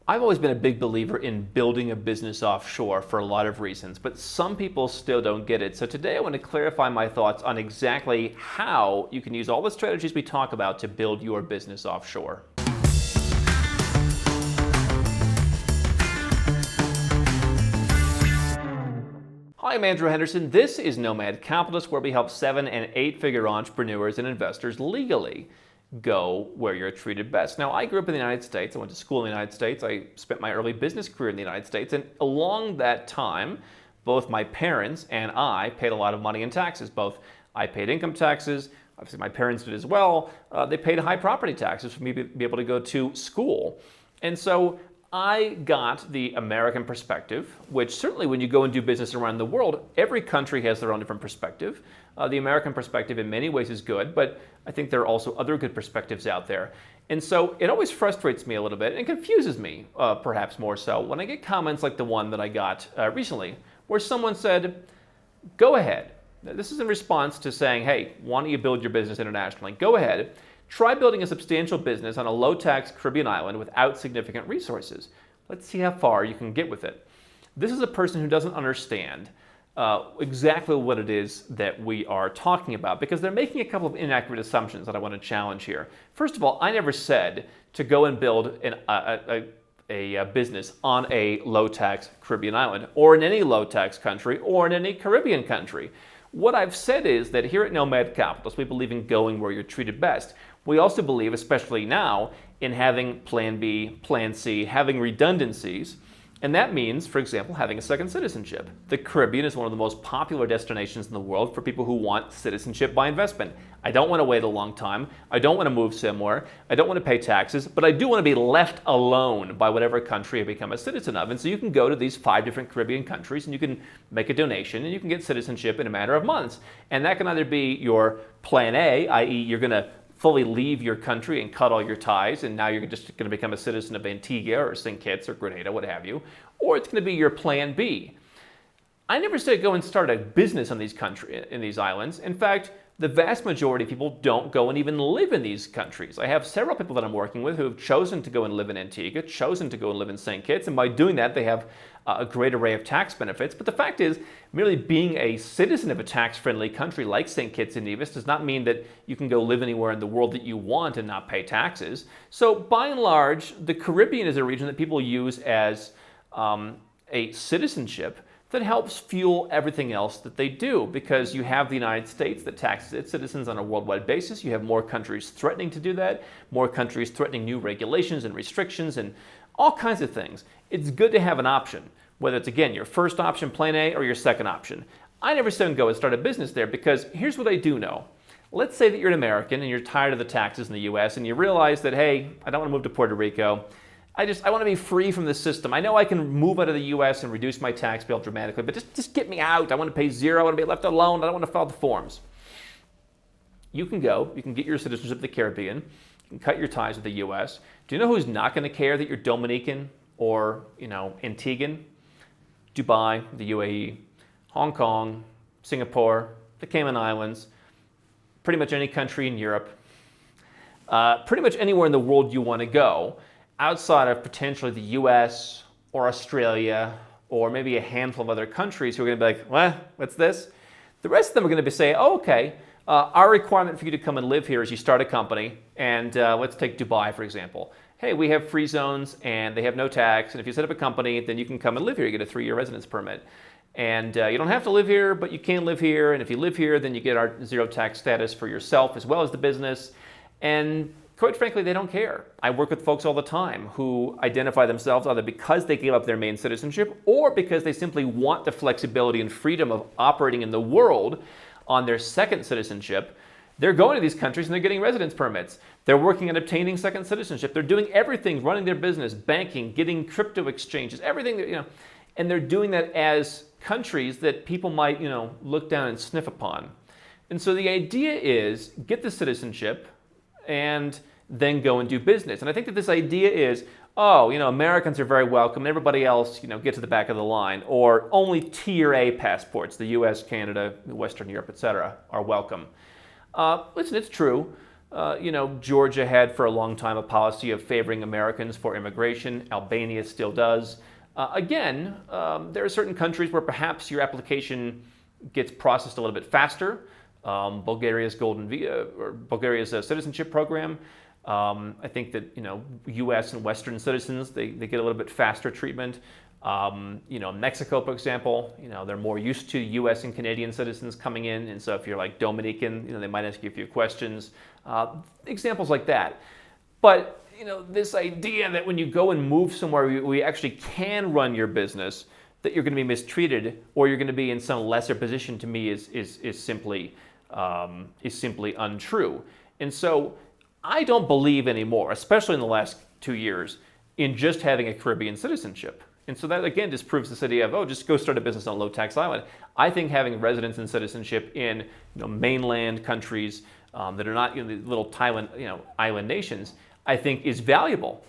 I've always been a big believer in building a business offshore for a lot of reasons, but some people still don't get it. So today I want to clarify my thoughts on exactly how you can use all the strategies we talk about to build your business offshore. Hi, I'm Andrew Henderson. This is Nomad Capitalist, where we help 7- and 8-figure entrepreneurs and investors legally go where you're treated best. Now, I grew up in the United States. I went to school in the United States. I spent my early business career in the United States. And along that time, both my parents and I paid a lot of money in taxes. Both I paid income taxes. Obviously, my parents did as well. They paid high property taxes for me to be able to go to school. And so I got the American perspective, which certainly when you go and do business around the world, every country has their own different perspective. The American perspective in many ways is good, but I think there are also other good perspectives out there. And so it always frustrates me a little bit and confuses me, perhaps more so, when I get comments like the one that I got recently, where someone said, go ahead. This is in response to saying, hey, why don't you build your business internationally? Go ahead. Try building a substantial business on a low-tax Caribbean island without significant resources. Let's see how far you can get with it. This is a person who doesn't understand exactly what it is that we are talking about, because they're making a couple of inaccurate assumptions that I want to challenge here. First of all, I never said to go and build a business on a low-tax Caribbean island, or in any low-tax country, or in any Caribbean country. What I've said is that here at Nomad Capitalist, we believe in going where you're treated best. We also believe, especially now, in having Plan B, Plan C, having redundancies. And that means, for example, having a second citizenship. The Caribbean is one of the most popular destinations in the world for people who want citizenship by investment. I don't want to wait a long time. I don't want to move somewhere. I don't want to pay taxes, but I do want to be left alone by whatever country I become a citizen of. And so you can go to these 5 different Caribbean countries and you can make a donation and you can get citizenship in a matter of months. And that can either be your plan A, i.e. you're going to fully leave your country and cut all your ties, and now you're just going to become a citizen of Antigua or St. Kitts or Grenada, what have you. Or it's going to be your plan B. I never said go and start a business on in these islands. In fact, the vast majority of people don't go and even live in these countries. I have several people that I'm working with who have chosen to go and live in Antigua, chosen to go and live in St. Kitts, and by doing that, they have a great array of tax benefits. But the fact is, merely being a citizen of a tax-friendly country like St. Kitts and Nevis does not mean that you can go live anywhere in the world that you want and not pay taxes. So by and large, the Caribbean is a region that people use as a citizenship that helps fuel everything else that they do, because you have the United States that taxes its citizens on a worldwide basis. You have more countries threatening to do that, more countries threatening new regulations and restrictions and all kinds of things. It's good to have an option, whether it's, again, your first option, plan A, or your second option. I never said go and start a business there, because here's what I do know. Let's say that you're an American and you're tired of the taxes in the US and you realize that, hey, I don't want to move to Puerto Rico. I want to be free from the system. I know I can move out of the US and reduce my tax bill dramatically, but just get me out. I want to pay zero. I want to be left alone. I don't want to fill out the forms. You can go. You can get your citizenship of the Caribbean. You can cut your ties with the US. Do you know who's not going to care that you're Dominican or, Antiguan? Dubai, the UAE, Hong Kong, Singapore, the Cayman Islands, pretty much any country in Europe, pretty much anywhere in the world you want to go, outside of potentially the US or Australia or maybe a handful of other countries who are going to be like, well, what's this? The rest of them are going to be saying, oh, okay, our requirement for you to come and live here is you start a company, and let's take Dubai, for example. Hey, we have free zones and they have no tax, and if you set up a company, then you can come and live here. You get a 3-year residence permit. And you don't have to live here, but you can live here, and if you live here, then you get our zero tax status for yourself as well as the business. And quite frankly, they don't care. I work with folks all the time who identify themselves either because they gave up their main citizenship or because they simply want the flexibility and freedom of operating in the world on their second citizenship. They're going to these countries and they're getting residence permits. They're working on obtaining second citizenship. They're doing everything, running their business, banking, getting crypto exchanges, everything, and they're doing that as countries that people might, look down and sniff upon. And so the idea is get the citizenship and then go and do business. And I think that this idea is, Americans are very welcome, and everybody else, get to the back of the line, or only Tier A passports, the US, Canada, Western Europe, etc., are welcome. Listen, it's true. Georgia had for a long time a policy of favoring Americans for immigration. Albania still does. There are certain countries where perhaps your application gets processed a little bit faster. Bulgaria's Bulgaria's Citizenship program. I think that U.S. and Western citizens they get a little bit faster treatment. Mexico, for example, they're more used to U.S. and Canadian citizens coming in, and so if you're like Dominican, they might ask you a few questions. Examples like that. But this idea that when you go and move somewhere where you actually can run your business, that you're going to be mistreated or you're going to be in some lesser position, to me is simply untrue. And so I don't believe anymore, especially in the last 2 years, in just having a Caribbean citizenship. And so that again just proves this idea of, just go start a business on a low tax island. I think having residence and citizenship in mainland countries that are not the little island nations, I think is valuable.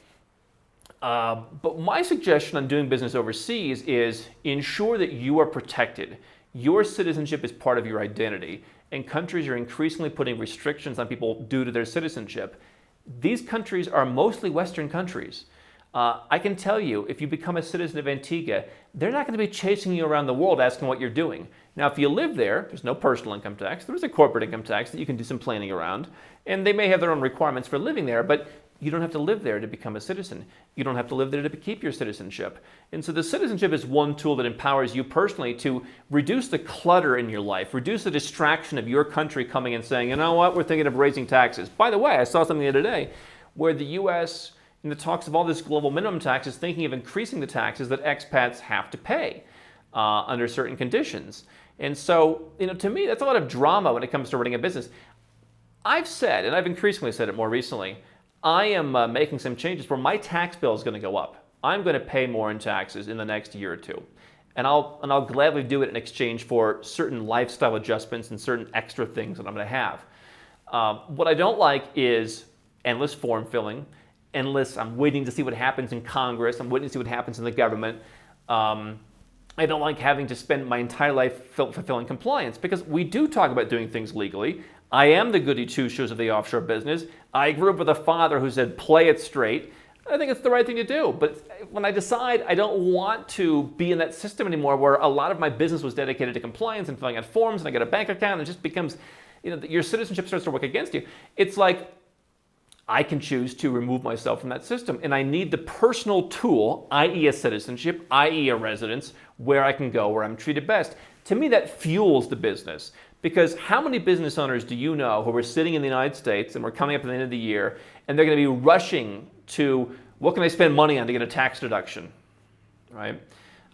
But my suggestion on doing business overseas is ensure that you are protected. Your citizenship is part of your identity, and countries are increasingly putting restrictions on people due to their citizenship. These countries are mostly Western countries. I can tell you, if you become a citizen of Antigua, they're not going to be chasing you around the world asking what you're doing. Now, if you live there, there's no personal income tax. There's a corporate income tax that you can do some planning around, and they may have their own requirements for living there, but you don't have to live there to become a citizen. You don't have to live there to keep your citizenship. And so the citizenship is one tool that empowers you personally to reduce the clutter in your life, reduce the distraction of your country coming and saying, you know what, we're thinking of raising taxes. By the way, I saw something the other day where the U.S., in the talks of all this global minimum tax, is thinking of increasing the taxes that expats have to pay under certain conditions. And so, to me, that's a lot of drama when it comes to running a business. I've said, and I've increasingly said it more recently, I am making some changes where my tax bill is going to go up. I'm going to pay more in taxes in the next year or two. And I'll gladly do it in exchange for certain lifestyle adjustments and certain extra things that I'm going to have. What I don't like is endless form filling, I'm waiting to see what happens in Congress, I'm waiting to see what happens in the government. I don't like having to spend my entire life fulfilling compliance, because we do talk about doing things legally. I am the goody two-shoes of the offshore business. I grew up with a father who said, play it straight. I think it's the right thing to do. But when I decide I don't want to be in that system anymore, where a lot of my business was dedicated to compliance and filling out forms, and I get a bank account, and it just becomes, your citizenship starts to work against you. It's like I can choose to remove myself from that system. And I need the personal tool, i.e. a citizenship, i.e. a residence, where I can go, where I'm treated best. To me, that fuels the business. Because how many business owners do you know who are sitting in the United States and we're coming up at the end of the year and they're going to be rushing to, what can I spend money on to get a tax deduction, right?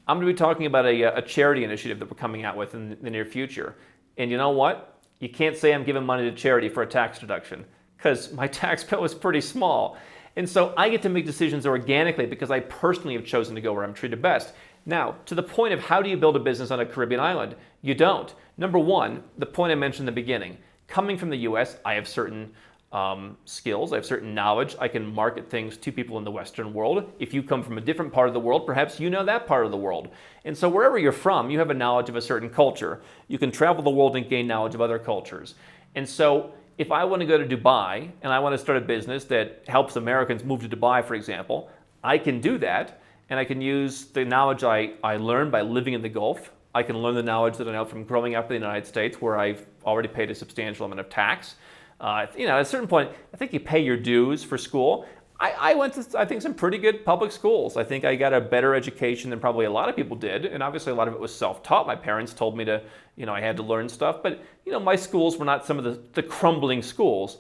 I'm going to be talking about a charity initiative that we're coming out with in the near future. And you know what? You can't say I'm giving money to charity for a tax deduction, because my tax bill is pretty small. And so I get to make decisions organically because I personally have chosen to go where I'm treated best. Now, to the point of how do you build a business on a Caribbean island? You don't. Number one, the point I mentioned in the beginning. Coming from the US, I have certain skills, I have certain knowledge. I can market things to people in the Western world. If you come from a different part of the world, perhaps you know that part of the world. And so wherever you're from, you have a knowledge of a certain culture. You can travel the world and gain knowledge of other cultures. And so if I want to go to Dubai and I want to start a business that helps Americans move to Dubai, for example, I can do that. And I can use the knowledge I learned by living in the Gulf. I can learn the knowledge that I know from growing up in the United States, where I've already paid a substantial amount of tax. At a certain point, I think you pay your dues for school. I went to, I think, some pretty good public schools. I think I got a better education than probably a lot of people did. And obviously a lot of it was self-taught. My parents told me to, I had to learn stuff. But, my schools were not some of the crumbling schools.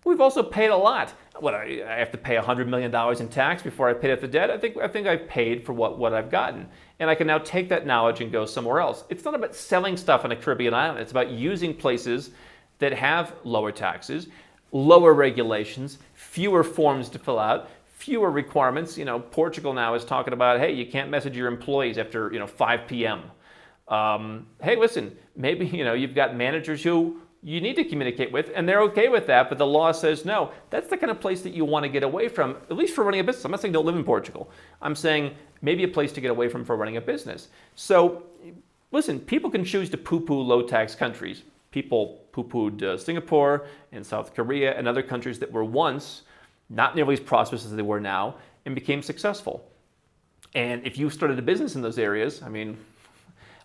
We've also paid a lot. What, I have to pay $100 million in tax before I paid off the debt? I think I've paid for what I've gotten. And I can now take that knowledge and go somewhere else. It's not about selling stuff on a Caribbean island. It's about using places that have lower taxes, lower regulations, fewer forms to fill out, fewer requirements. Portugal now is talking about, hey, you can't message your employees after 5 p.m. Hey, listen, maybe you've got managers who you need to communicate with, and they're okay with that, but the law says no. That's the kind of place that you want to get away from, at least for running a business. I'm not saying don't live in Portugal. I'm saying maybe a place to get away from for running a business. So listen, people can choose to poo-poo low-tax countries. People poo-pooed Singapore and South Korea and other countries that were once not nearly as prosperous as they were now and became successful. And if you started a business in those areas, I mean,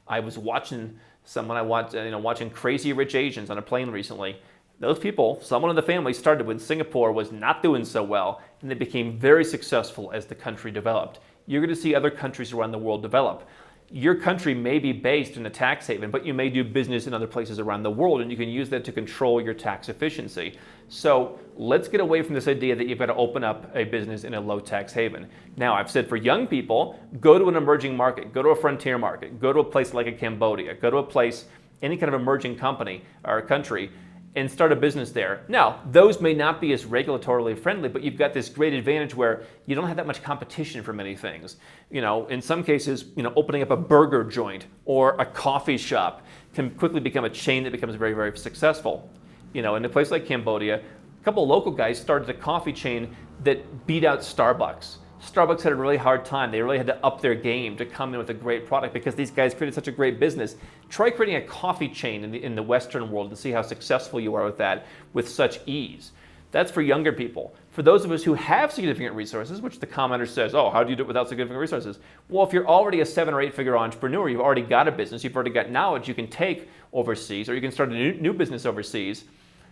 I was watching watching Crazy Rich Asians on a plane recently. Those people, someone in the family started when Singapore was not doing so well, and they became very successful as the country developed. You're going to see other countries around the world develop. Your country may be based in a tax haven, but you may do business in other places around the world, and you can use that to control your tax efficiency. So let's get away from this idea that you've got to open up a business in a low tax haven. Now, I've said for young people, go to an emerging market, go to a frontier market, go to a place like a Cambodia, go to a place, any kind of emerging company or country, and start a business there. Now, those may not be as regulatorily friendly, but you've got this great advantage where you don't have that much competition for many things. In some cases, opening up a burger joint or a coffee shop can quickly become a chain that becomes very, very successful. In a place like Cambodia, a couple of local guys started a coffee chain that beat out Starbucks. Starbucks had a really hard time. They really had to up their game to come in with a great product because these guys created such a great business. Try creating a coffee chain in the Western world to see how successful you are with that with such ease. That's for younger people. For those of us who have significant resources, which the commenter says, oh, how do you do it without significant resources? Well, if you're already a 7 or 8 figure entrepreneur, you've already got a business, you've already got knowledge you can take overseas, or you can start a new business overseas,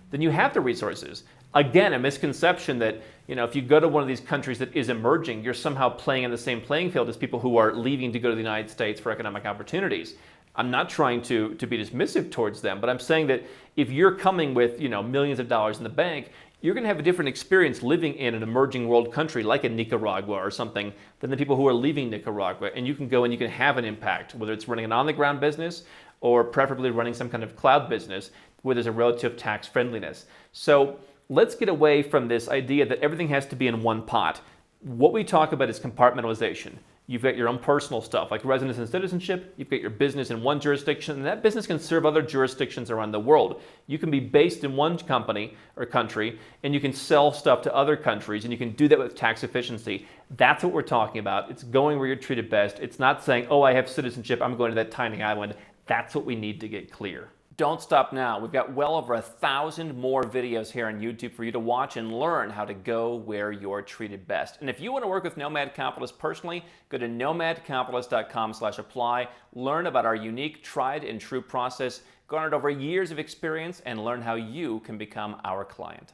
then you have the resources. Again, a misconception that if you go to one of these countries that is emerging, you're somehow playing in the same playing field as people who are leaving to go to the United States for economic opportunities. I'm not trying to be dismissive towards them, but I'm saying that if you're coming with millions of dollars in the bank, you're going to have a different experience living in an emerging world country like a Nicaragua or something than the people who are leaving Nicaragua. And you can go and you can have an impact, whether it's running an on-the-ground business or preferably running some kind of cloud business where there's a relative tax friendliness. So let's get away from this idea that everything has to be in one pot. What we talk about is compartmentalization. You've got your own personal stuff like residence and citizenship. You've got your business in one jurisdiction, and that business can serve other jurisdictions around the world. You can be based in one company or country, and you can sell stuff to other countries, and you can do that with tax efficiency. That's what we're talking about. It's going where you're treated best. It's not saying, oh, I have citizenship, I'm going to that tiny island. That's what we need to get clear. Don't stop now. We've got well over 1,000 more videos here on YouTube for you to watch and learn how to go where you're treated best. And if you want to work with Nomad Capitalist personally, go to nomadcapitalist.com/apply, learn about our unique, tried and true process, garnered over years of experience, and learn how you can become our client.